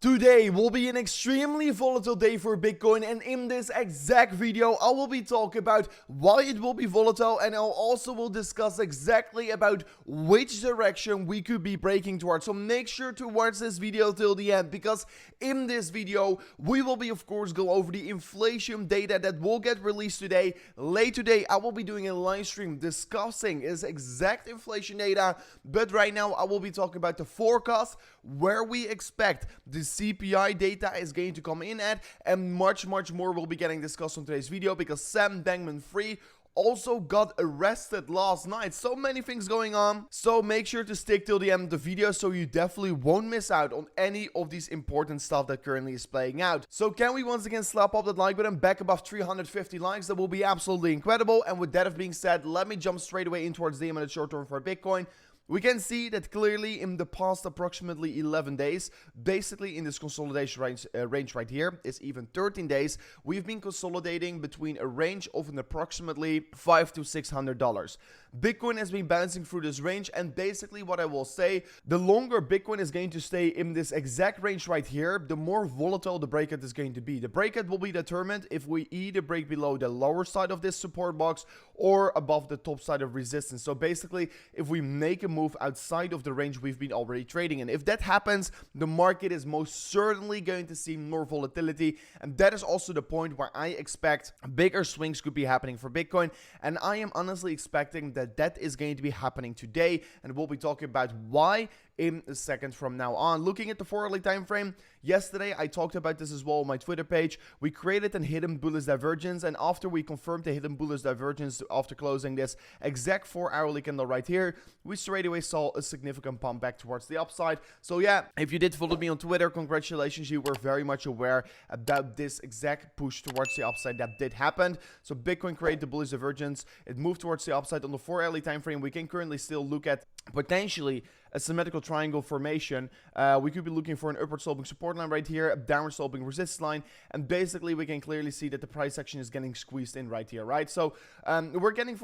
Today will be an extremely volatile day for Bitcoin, and in this exact video I will be talking about why it will be volatile, and I also will discuss exactly about which direction we could be breaking towards. So make sure to watch this video till the end, because in this video we will be of course go over the inflation data that will get released today. Late today I will be doing a live stream discussing this exact inflation data, but right now I will be talking about the forecast, where we expect the CPI data is going to come in at, and much more will be getting discussed on today's video, because Sam Bankman-Fried also got arrested last night. So many things going on, so make sure to stick till the end of the video so you definitely won't miss out on any of these important stuff that currently is playing out. So can we once again slap up that like button back above 350 likes? That will be absolutely incredible. And with that being said, let me jump straight away in towards the imminent short term for Bitcoin. We can see that clearly in the past approximately 11 days, basically in this consolidation range right here, it's even 13 days, we've been consolidating between a range of an approximately $500 to $600. Bitcoin has been bouncing through this range, and basically what I will say, the longer Bitcoin is going to stay in this exact range right here, the more volatile the breakout is going to be. The breakout will be determined if we either break below the lower side of this support box or above the top side of resistance. So basically, if we make a move outside of the range we've been already trading in, if that happens, the market is most certainly going to see more volatility, and that is also the point where I expect bigger swings could be happening for Bitcoin, and I am honestly expecting that is going to be happening today, and we'll be talking about why in a second from now on. Looking at the 4-hourly time frame, yesterday I talked about this as well on my Twitter page. We created a hidden bullish divergence, and after we confirmed the hidden bullish divergence after closing this exact 4-hourly candle right here, we straight away saw a significant pump back towards the upside. So yeah, if you did follow me on Twitter, congratulations, you were very much aware about this exact push towards the upside that did happen. So Bitcoin created the bullish divergence, it moved towards the upside. On the 4-hourly time frame, we can currently still look at potentially a symmetrical triangle formation. We could be looking for an upward sloping support line right here, a downward sloping resistance line, and basically we can clearly see that the price action is getting squeezed in right here, right? So we're getting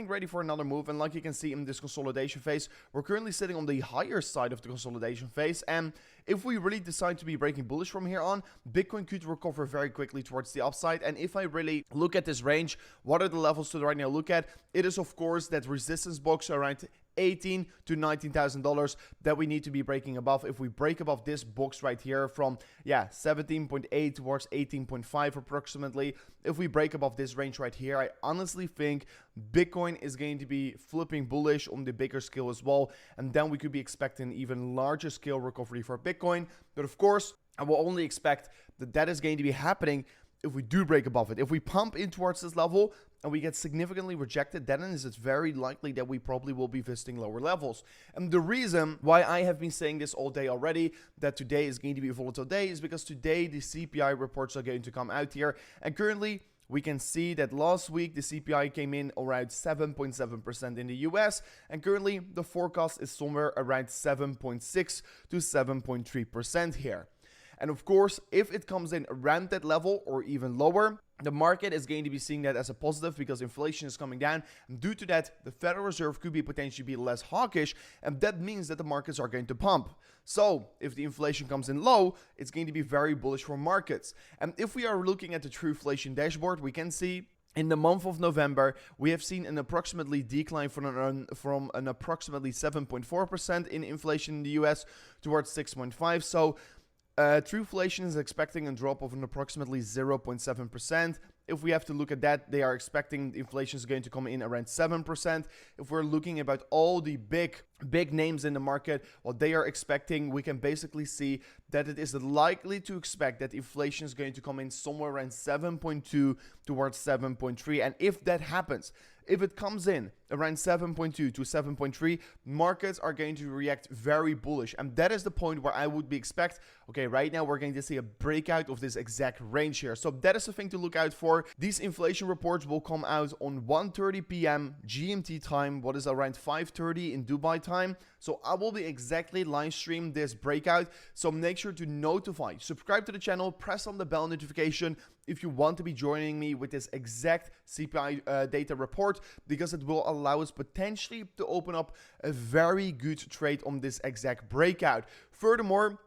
ready for another move, and like you can see in this consolidation phase, we're currently sitting on the higher side of the consolidation phase, and if we really decide to be breaking bullish from here on, Bitcoin could recover very quickly towards the upside. And if I really look at this range, what are the levels to right now look at? It is of course that resistance box around $18,000 to $19,000 that we need to be breaking above. If we break above this box right here from 17.8 towards 18.5 approximately, if we break above this range right here, I honestly think Bitcoin is going to be flipping bullish on the bigger scale as well, and then we could be expecting even larger scale recovery for Bitcoin. But of course, I will only expect that is going to be happening if we do break above it. If we pump in towards this level and we get significantly rejected, then it's very likely that we probably will be visiting lower levels. And the reason why I have been saying this all day already, that today is going to be a volatile day, is because today the CPI reports are going to come out here, and currently we can see that last week the CPI came in around 7.7% in the US, and currently the forecast is somewhere around 7.6 to 7.3% here. And of course, if it comes in around that level or even lower, the market is going to be seeing that as a positive, because inflation is coming down, and due to that, the Federal Reserve could be potentially be less hawkish, and that means that the markets are going to pump. So if the inflation comes in low, it's going to be very bullish for markets. And if we are looking at the true inflation dashboard, we can see in the month of November, we have seen an approximately decline from an approximately 7.4% in inflation in the US towards 6.5%. So true inflation is expecting a drop of an approximately 0.7%. If we have to look at that, they are expecting inflation is going to come in around 7%. If we're looking about all the big names in the market, what they are expecting, we can basically see that it is likely to expect that inflation is going to come in somewhere around 7.2 towards 7.3. And if that happens, if it comes in around 7.2 to 7.3, markets are going to react very bullish. And that is the point where I would be expect, okay, right now we're going to see a breakout of this exact range here. So that is the thing to look out for. These inflation reports will come out on 1:30 p.m. GMT time, what is around 5:30 in Dubai time. So I will be exactly live stream this breakout. So make sure to subscribe to the channel, press on the bell notification if you want to be joining me with this exact CPI data report, because it will allow us potentially to open up a very good trade on this exact breakout. Furthermore,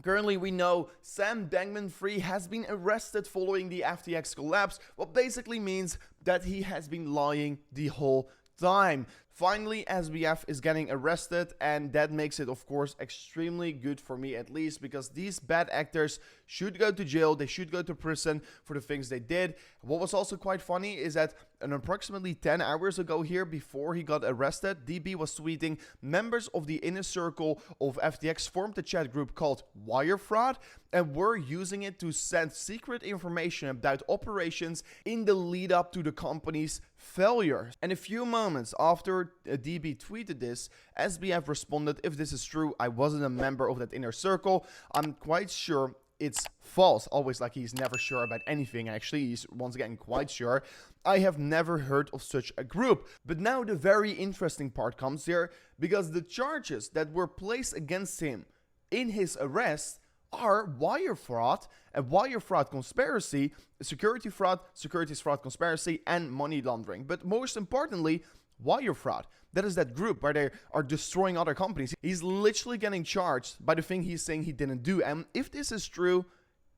Currently, we know Sam Bankman-Fried has been arrested following the FTX collapse, what basically means that he has been lying the whole time. Finally, SBF is getting arrested, and that makes it, of course, extremely good for me, at least, because these bad actors should go to jail. They should go to prison for the things they did. What was also quite funny is that approximately 10 hours ago here, before he got arrested, DB was tweeting, members of the inner circle of FTX formed a chat group called Wire Fraud and were using it to send secret information about operations in the lead up to the company's failure. And a few moments after DB tweeted this, SBF responded, if this is true, I wasn't a member of that inner circle. I'm quite sure it's false. Always like he's never sure about anything. Actually, he's once again quite sure. I have never heard of such a group. But now the very interesting part comes here, because the charges that were placed against him in his arrest are wire fraud, a wire fraud conspiracy, securities fraud conspiracy, and money laundering. But most importantly, wire fraud. That is that group where they are destroying other companies. He's literally getting charged by the thing he's saying he didn't do. And if this is true,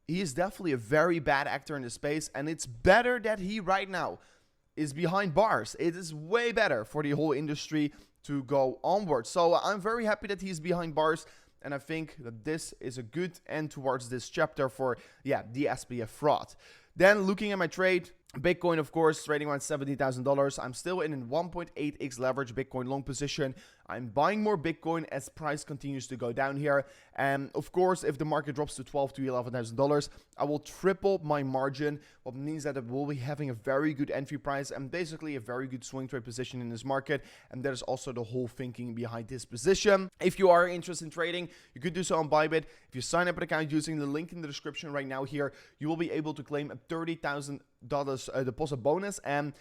he is definitely a very bad actor in the space. And it's better that he right now is behind bars. It is way better for the whole industry to go onward. So I'm very happy that he's behind bars. And I think that this is a good end towards this chapter for, the SBF fraud. Then looking at my trade, Bitcoin, of course, trading around $70,000. I'm still in a 1.8x leverage Bitcoin long position. I'm buying more Bitcoin as price continues to go down here. And of course, if the market drops to $12,000 to $11,000, I will triple my margin, what means that I will be having a very good entry price and basically a very good swing trade position in this market. And that is also the whole thinking behind this position. If you are interested in trading, you could do so on Bybit. If you sign up an account using the link in the description right now here, you will be able to claim a $30,000 deposit bonus. And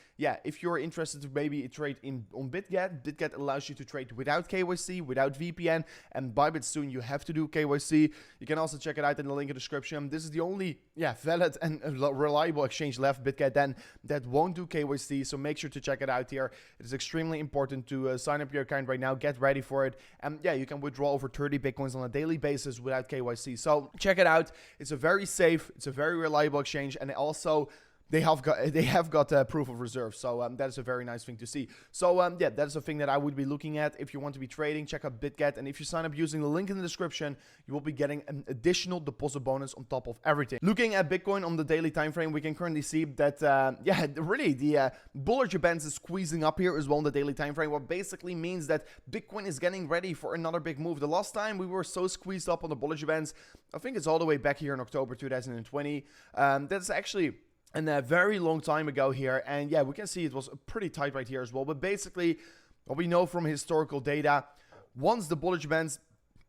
if you're interested to maybe trade on BitGet allows you to trade without KYC, without VPN, and Bybit soon you have to do KYC. You can also check it out in the link in the description. This is the only valid and reliable exchange left, BitGet, then that won't do KYC, so make sure to check it out here. It is extremely important to sign up your account right now, get ready for it, and you can withdraw over 30 Bitcoins on a daily basis without KYC. So check it out. It's a very safe, it's a very reliable exchange, and also they have got proof of reserve, so that is a very nice thing to see. So that is a thing that I would be looking at if you want to be trading. Check out BitGet, and if you sign up using the link in the description, you will be getting an additional deposit bonus on top of everything. Looking at Bitcoin on the daily time frame, we can currently see that really the Bollinger Bands is squeezing up here as well on the daily time frame, what basically means that Bitcoin is getting ready for another big move. The last time we were so squeezed up on the Bollinger Bands, I think it's all the way back here in October 2020. That's actually and a very long time ago here, and we can see it was pretty tight right here as well. But basically, what we know from historical data, once the Bollinger Bands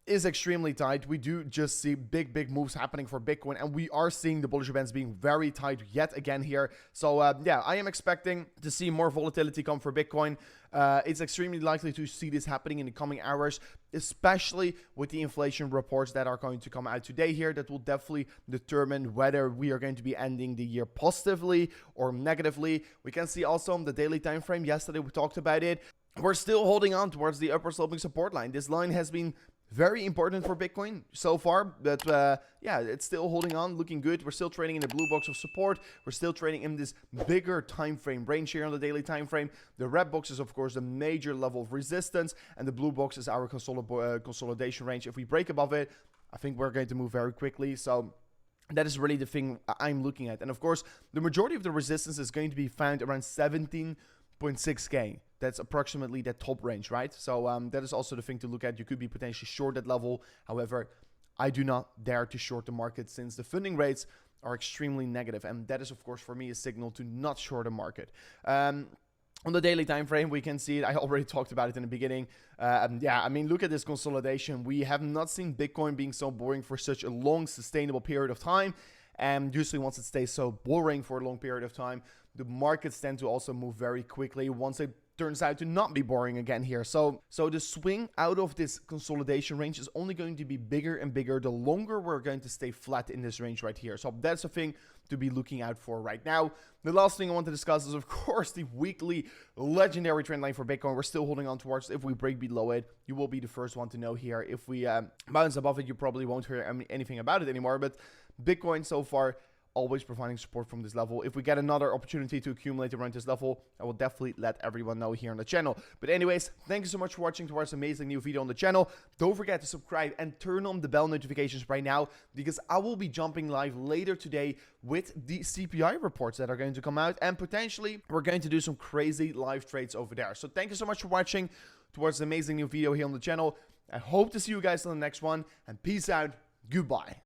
is extremely tight, we do just see big moves happening for Bitcoin, and we are seeing the Bollinger Bands being very tight yet again here. So I am expecting to see more volatility come for Bitcoin. It's extremely likely to see this happening in the coming hours, especially with the inflation reports that are going to come out today here. That will definitely determine whether we are going to be ending the year positively or negatively. We can see also on the daily time frame, yesterday we talked about it, we're still holding on towards the upper sloping support line. This line has been very important for Bitcoin so far, but it's still holding on, looking good. We're still trading in the blue box of support. We're still trading in this bigger time frame range here on the daily time frame. The red box is, of course, the major level of resistance, and the blue box is our consolidation range. If we break above it, I think we're going to move very quickly. So that is really the thing I'm looking at. And of course, the majority of the resistance is going to be found around 17.6K. That's approximately that top range, right? So that is also the thing to look at. You could be potentially short that level. However, I do not dare to short the market since the funding rates are extremely negative. And that is, of course, for me, a signal to not short the market. On the daily time frame, we can see it. I already talked about it in the beginning. I mean, look at this consolidation. We have not seen Bitcoin being so boring for such a long, sustainable period of time. And usually once it stays so boring for a long period of time, the markets tend to also move very quickly. Once they turns out to not be boring again here. So the swing out of this consolidation range is only going to be bigger and bigger the longer we're going to stay flat in this range right here. So that's a thing to be looking out for right now. The last thing I want to discuss is, of course, the weekly legendary trend line for Bitcoin. We're still holding on towards. If we break below it, you will be the first one to know here. If we bounce above it, you probably won't hear anything about it anymore. But Bitcoin so far always providing support from this level. If we get another opportunity to accumulate around this level, I will definitely let everyone know here on the channel. But anyways, thank you so much for watching towards amazing new video on the channel. Don't forget to subscribe and turn on the bell notifications right now, because I will be jumping live later today with the CPI reports that are going to come out, and potentially we're going to do some crazy live trades over there. So thank you so much for watching towards the amazing new video here on the channel. I hope to see you guys on the next one, and peace out. Goodbye.